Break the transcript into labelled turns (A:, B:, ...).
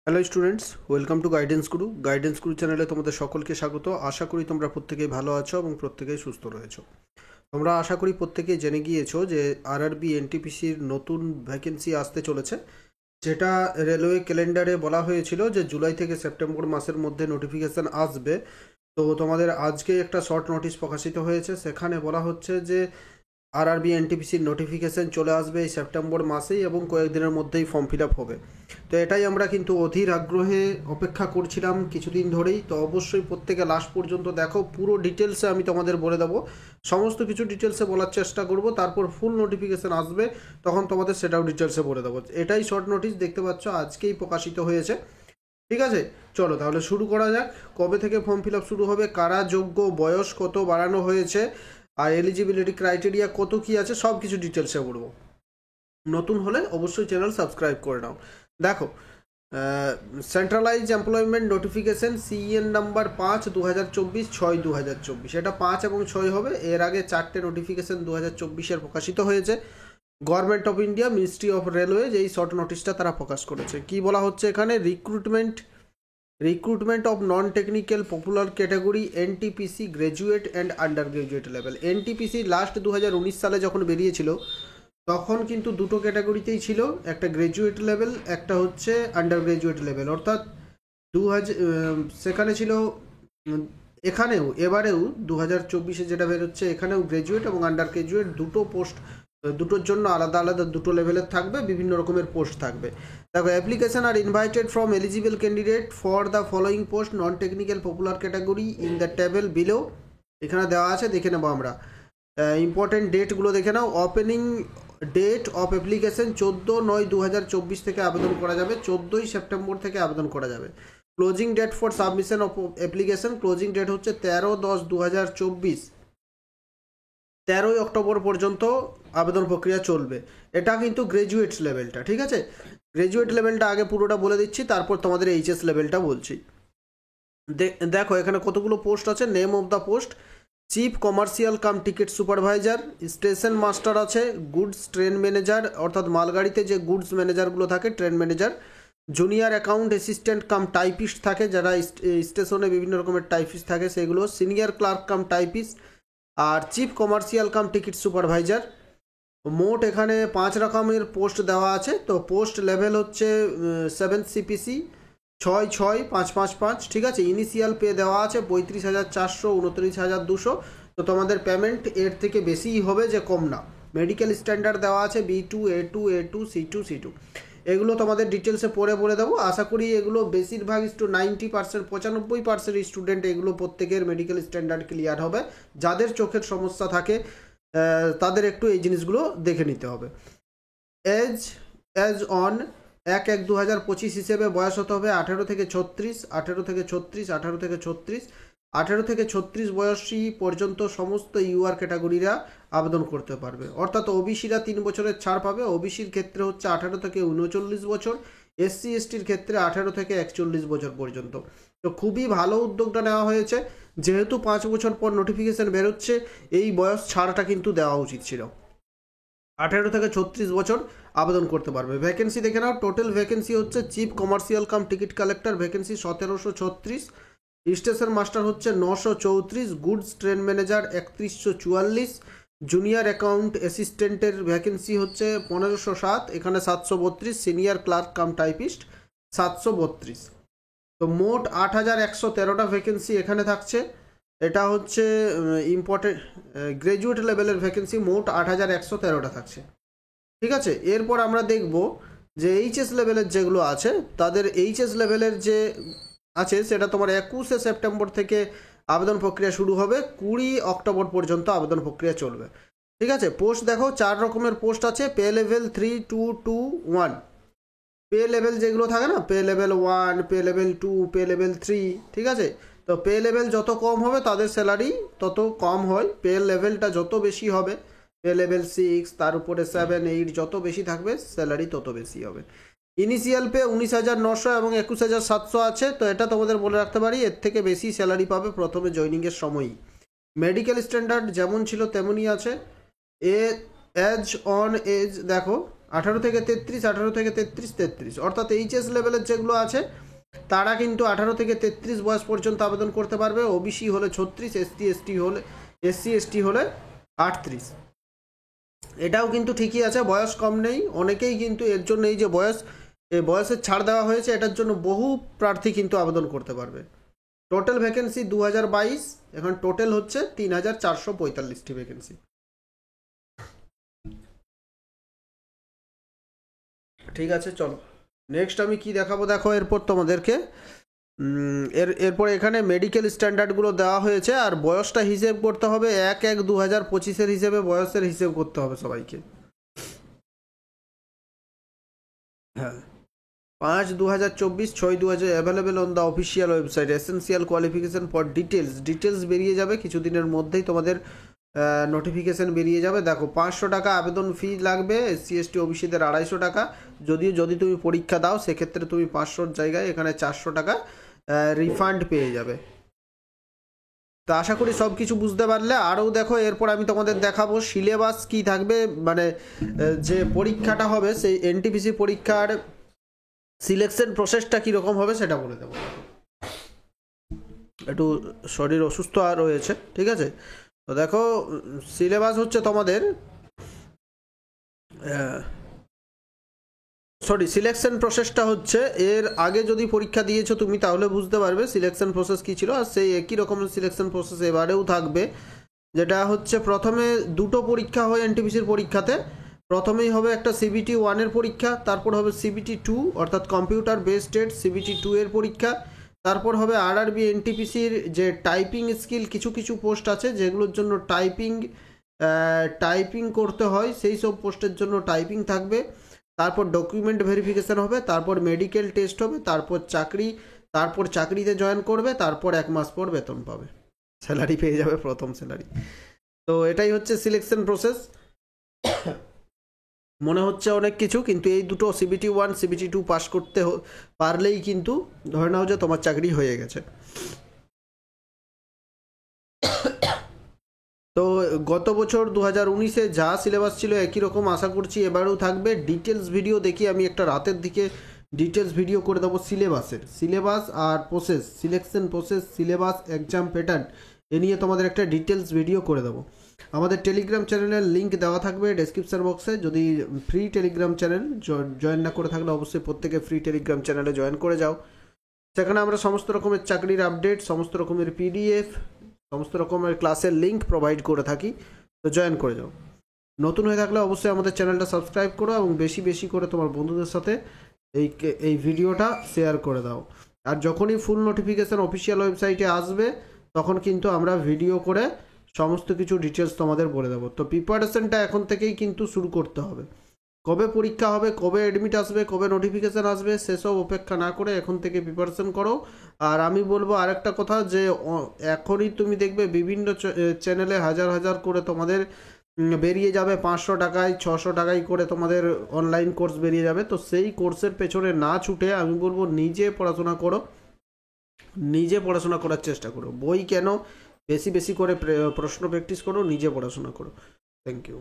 A: Hello students, welcome to guidance Guru. Guidance গুরু চ্যানেলে তোমাদের সকলকে স্বাগত। আশা করি তোমরা প্রত্যেকেই ভালো আছো এবং প্রত্যেকেই সুস্থ রয়েছো। তোমরা আশা করি প্রত্যেকেই জেনে গিয়েছো যে আরআরবি এনটিপিসির নতুন ভ্যাকেন্সি আসতে চলেছে, যেটা রেলওয়ে ক্যালেন্ডারে বলা হয়েছিল যে জুলাই থেকে সেপ্টেম্বর মাসের মধ্যে নোটিফিকেশান আসবে। তো তোমাদের আজকে একটা শর্ট নোটিশ প্রকাশিত হয়েছে, সেখানে বলা হচ্ছে যে আরআরবি এনটিপিসির নোটিফিকেশান চলে আসবে এই সেপ্টেম্বর মাসেই এবং কয়েকদিনের মধ্যেই ফর্ম ফিল আপ হবে। তো এটাই আমরা কিন্তু অধীর আগ্রহে অপেক্ষা করছিলাম কিছুদিন ধরেই। তো অবশ্যই প্রত্যেকে লাস্ট পর্যন্ত দেখো, পুরো ডিটেলসে আমি তোমাদের বলে দেবো, সমস্ত কিছু ডিটেলসে বলার চেষ্টা করব। তারপর ফুল নোটিফিকেশান আসবে, তখন তোমাদের সেটাও ডিটেলসে বলে দেবো। এটাই শর্ট নোটিশ, দেখতে পাচ্ছ আজকেই প্রকাশিত হয়েছে। ঠিক আছে, চলো তাহলে শুরু করা যাক। কবে থেকে ফর্ম ফিল আপ শুরু হবে, কারা যোগ্য, বয়স কত বাড়ানো হয়েছে, আর এলিজিবিলিটি ক্রাইটেরিয়া কত কী আছে, সব কিছু ডিটেলসে বলবো। নতুন হলে অবশ্যই চ্যানেল সাবস্ক্রাইব করে নাও। দেখো, centralise employment notification CN number 5/2024, 6/2024, এটা 5 এবং 6 হবে। এর আগে 4টে নোটিফিকেশন 2024-এর প্রকাশিত হয়েছে। Government of India, ministry of railway, যেই শর্ট নোটিশটা তারা প্রকাশ করেছে। কি বলা হচ্ছে এখানে, recruitment of non technical popular category NTPC graduate and under graduate level. NTPC last 2019 সালে যখন বেরিয়েছিল, তখন কিন্তু দুটো ক্যাটাগরিতেই ছিল, একটা গ্র্যাজুয়েট লেভেল, একটা হচ্ছে আন্ডার গ্র্যাজুয়েট লেভেল। অর্থাৎ সেখানে ছিল, এখানেও এবারেও 2024-এ যেটা বেরোচ্ছে, এখানেও গ্র্যাজুয়েট এবং আন্ডার গ্র্যাজুয়েট দুটো পোস্ট, দুটোর জন্য আলাদা আলাদা দুটো লেভেলের থাকবে, বিভিন্ন রকমের পোস্ট থাকবে। দেখো, application are invited from eligible candidate for the following post non technical popular category in the table below. এখানে দেওয়া আছে, দেখে নেবো আমরা। ইম্পর্টেন্ট ডেটগুলো দেখে নাও। ওপেনিং ডেট অফ অ্যাপ্লিকেশন 14/9/2024 থেকে আবেদন করা যাবে, 14ই সেপ্টেম্বর থেকে আবেদন করা যাবে। Closing date for submission of application, closing date হচ্ছে 13/10/2024, 13ই অক্টোবর পর্যন্ত আবেদন প্রক্রিয়া চলবে। এটা কিন্তু গ্র্যাজুয়েট লেভেলটা, ঠিক আছে। গ্র্যাজুয়েট লেভেলটা আগে পুরোটা বলে দিচ্ছি, তারপর তোমাদের এইচএস লেভেলটা বলছি। দেখো এখানে কতগুলো পোস্ট আছে। Name of the post: chief commercial cum ticket supervisor, station master আছে, গুডস ট্রেন ম্যানেজার, অর্থাৎ মালগাড়িতে যে গুডস ম্যানেজারগুলো থাকে, train manager, junior account assistant cum typist থাকে, যারা স্টেশনে বিভিন্ন রকমের টাইপিস্ট থাকে সেগুলো, সিনিয়র ক্লার্ক কাম টাইপিস্ট, আর chief commercial cum ticket supervisor. মোট এখানে 5 রকমের পোস্ট দেওয়া আছে। তো পোস্ট লেভেল হচ্ছে 7 সিপিসি 66555, ঠিক আছে। ইনিশিয়াল পে দেওয়া আছে 35,400, 29,200। তো তোমাদের পেমেন্ট এর থেকে বেশিই হবে, যে কম না। মেডিকেল স্ট্যান্ডার্ড দেওয়া আছে B2, A2, A2, C2, C2। এগুলো তোমাদের ডিটেলসে পরে বলে দেবো। আশা করি এগুলো বেশিরভাগ 90%, 95% স্টুডেন্ট এগুলো প্রত্যেকের মেডিকেল স্ট্যান্ডার্ড ক্লিয়ার হবে। যাদের চোখের সমস্যা থাকে তাদের একটু এই জিনিসগুলো দেখে নিতে হবে। এজ অন 1/1/2025 হিসেবে বয়স হতে হবে 18 থেকে 36, 18 থেকে 36, 18 থেকে 36, 18 থেকে 36 বয়সী পর্যন্ত সমস্ত ইউআর ক্যাটাগরিরা আবেদন করতে পারবে। অর্থাৎ ওবিসিরা 3 বছরের ছাড় পাবে। ওবিসির ক্ষেত্রে হচ্ছে 18 থেকে 39 বছর, এসসি এসটির ক্ষেত্রে 18 থেকে 41 বছর পর্যন্ত। তো খুবই ভালো উদ্যোগটা নেওয়া হয়েছে, যেহেতু 5 বছর পর নোটিফিকেশান বেরোচ্ছে, এই বয়স ছাড়টা কিন্তু দেওয়া উচিত ছিল। 18 থেকে 36 বছর আবেদন করতে পারবে। ভ্যাকেন্সি দেখে নাও। টোটাল ভ্যাকেন্সি হচ্ছে chief commercial cum ticket collector vacancy 1736, station master হচ্ছে 934, goods train manager 3144, junior account অ্যাসিস্ট্যান্টের ভ্যাকেন্সি হচ্ছে 1507, এখানে 732, সিনিয়র ক্লার্ক কাম টাইপিস্ট 732। তো মোট 8113টা ভ্যাকেন্সি এখানে থাকছে। এটা হচ্ছে ইম্পর্টেন্ট গ্র্যাজুয়েট লেভেলের ভ্যাকেন্সি, মোট 8113টা থাকছে, ঠিক আছে। এরপর আমরা দেখব যে এইচএস লেভেলের যেগুলো আছে, তাদের এইচএস লেভেলের যে আছে সেটা তোমার 21শে সেপ্টেম্বর থেকে আবেদন প্রক্রিয়া শুরু হবে, 20 অক্টোবর পর্যন্ত আবেদন প্রক্রিয়া চলবে, ঠিক আছে। পোস্ট দেখো, 4 রকমের পোস্ট আছে। Pay level 3, 2, 2, 1। পে লেভেল যেগুলো থাকে না, pay level 1, pay level 2, pay level 3, ঠিক আছে। তো পে লেভেল যত কম হবে তাদের স্যালারি তত কম হয়। পে লেভেলটা যত বেশি হবে, পে লেভেল 6, তার উপরে 7, 8 যত বেশি থাকবে স্যালারি তত বেশি হবে। ইনিশিয়াল পে 19,900 এবং 21,700 আছে। তো এটা তোমাদের বলে রাখতে পারি, এর থেকে বেশি স্যালারি পাবে প্রথমে জয়নিংয়ের সময়ই। মেডিকেল স্ট্যান্ডার্ড যেমন ছিল তেমনই আছে। এজ অন এজ দেখো, 18 থেকে 33, 18 থেকে 33, 33, অর্থাৎ এইচএস লেভেলের যেগুলো আছে তারা কিন্তু 18 থেকে 33 বয়স পর্যন্ত আবেদন করতে পারবে। ওবিসি হলে 36, এসসি এসটি হলে 38। এটাও কিন্তু ঠিকই আছে, বয়স কম নেই। অনেকেই কিন্তু এর জন্য এই যে বয়সের ছাড় দেওয়া হয়েছে, এটার জন্য বহু প্রার্থী কিন্তু আবেদন করতে পারবে। টোটাল ভ্যাকেন্সি 2022, এখন টোটাল হচ্ছে 3445টি ভ্যাকেন্সি। ঠিক আছে, চলো নেক্সট আমি কি দেখাবো দেখো। এরপর তোমাদেরকে এরপর এখানে মেডিকেল স্ট্যান্ডার্ডগুলো দেওয়া হয়েছে, আর বয়সটা হিসেব করতে হবে 1/1/2025 হিসেবে বয়সের হিসেব করতে হবে সবাইকে। হ্যাঁ, 5/2024, 6/2000 available on the official website. Essential qualification for details বেরিয়ে যাবে কিছুদিনের মধ্যেই, তোমাদের নোটিফিকেশন বেরিয়ে যাবে। দেখো 500 টাকা আবেদন ফি লাগবে, এসসি এসটি ওবিসিদের 250 টাকা। যদি তুমি পরীক্ষা দাও সেক্ষেত্রে তুমি 500 জায়গায় এখানে 400 টাকা রিফান্ড পেয়ে যাবে। তো আশা করি সব কিছু বুঝতে পারলে। আরও দেখো এরপর আমি তোমাদের দেখাবো সিলেবাস কি থাকবে, মানে যে পরীক্ষাটা হবে সেই এনটিপিসি পরীক্ষার সিলেকশন প্রসেসটা কীরকম হবে সেটা বলে দেবো। একটু শরীর অসুস্থ আর রয়েছে, ঠিক আছে। তো দেখো সিলেবাস হচ্ছে তোমাদের সিলেকশন প্রসেসটা হচ্ছে, এর আগে যদি পরীক্ষা দিয়েছো তুমি তাহলে বুঝতে পারবে সিলেকশন প্রসেস কী ছিল, আর সেই একই রকমের সিলেকশন প্রসেস এবারেও থাকবে। যেটা হচ্ছে প্রথমে দুটো পরীক্ষা হয় এনটিপিসির পরীক্ষাতে। প্রথমেই হবে একটা সিবিটি 1-এর পরীক্ষা, তারপর হবে সিবিটি 2 অর্থাৎ কম্পিউটার বেসড টেস্ট সিবিটি 2 এর পরীক্ষা। তারপর হবে আরআরবি এনটিপিসির যে টাইপিং স্কিল, কিছু কিছু পোস্ট আছে যেগুলোর জন্য টাইপিং করতে হয়, সেই সব পোস্টের জন্য টাইপিং থাকবে। তারপর ডকুমেন্ট ভেরিফিকেশান হবে, তারপর মেডিকেল টেস্ট হবে, তারপর চাকরিতে জয়েন করবে, তারপর 1 মাস পর বেতন পাবে, স্যালারি পেয়ে যাবে, প্রথম স্যালারি। তো এটাই হচ্ছে সিলেকশন প্রসেস। মনে হচ্ছে অনেক কিছু, কিন্তু এই দুটো সিবিটি 1 সিবিটি 2 পাস করতে পারলেই কিন্তু ধরে নাও যে তোমার চাকরি হয়ে গেছে। তো গত বছর 2019-এ যা সিলেবাস ছিল একই রকম আশা করছি এবারেও থাকবে। ডিটেলস ভিডিও দেখি আমি একটা রাতের দিকে ডিটেলস ভিডিও করে দেবো সিলেবাস আর process, selection process, syllabus, exam pattern এ নিয়ে তোমাদের একটা ডিটেলস ভিডিও করে দেবো। আমাদের টেলিগ্রাম চ্যানেলের লিঙ্ক দেওয়া থাকবে ডেসক্রিপশন বক্সে। যদি ফ্রি টেলিগ্রাম চ্যানেল জয়েন না করে থাকলে অবশ্যই প্রত্যেকে ফ্রি টেলিগ্রাম চ্যানেলে জয়েন করে যাও। সেখানে আমরা সমস্ত রকমের চাকরির আপডেট, সমস্ত রকমের পিডিএফ, সমস্ত রকমের ক্লাসের লিঙ্ক প্রোভাইড করে থাকি, তো জয়েন করে যাও। নতুন হয়ে থাকলে অবশ্যই আমাদের চ্যানেলটা সাবস্ক্রাইব করো এবং বেশি বেশি করে তোমার বন্ধুদের সাথে এই ভিডিওটা শেয়ার করে দাও। আর যখনই ফুল নোটিফিকেশান অফিসিয়াল ওয়েবসাইটে আসবে তখন কিন্তু আমরা ভিডিও করে সমস্ত কিছু ডিটেলস তোমাদের বলে দেবো। তো প্রিপারেশনটা এখন থেকেই কিন্তু শুরু করতে হবে। কবে পরীক্ষা হবে, কবে অ্যাডমিট আসবে, কবে নোটিফিকেশান আসবে সেসব অপেক্ষা না করে এখন থেকে প্রিপারেশন করো। আর আমি বলবো আরেকটা কথা, যে এখনই তুমি দেখবে বিভিন্ন চ্যানেলে হাজার হাজার করে তোমাদের বেরিয়ে যাবে, 500 টাকায় 600 টাকায় করে তোমাদের অনলাইন কোর্স বেরিয়ে যাবে। তো সেই কোর্সের পেছনে না ছুটে আমি বলবো নিজে পড়াশোনা করো, নিজে পড়াশোনা করার চেষ্টা করো। বই কেন, বেশি বেশি করে প্রশ্ন প্র্যাকটিস করো, নিজে পড়াশোনা করো। Thank you.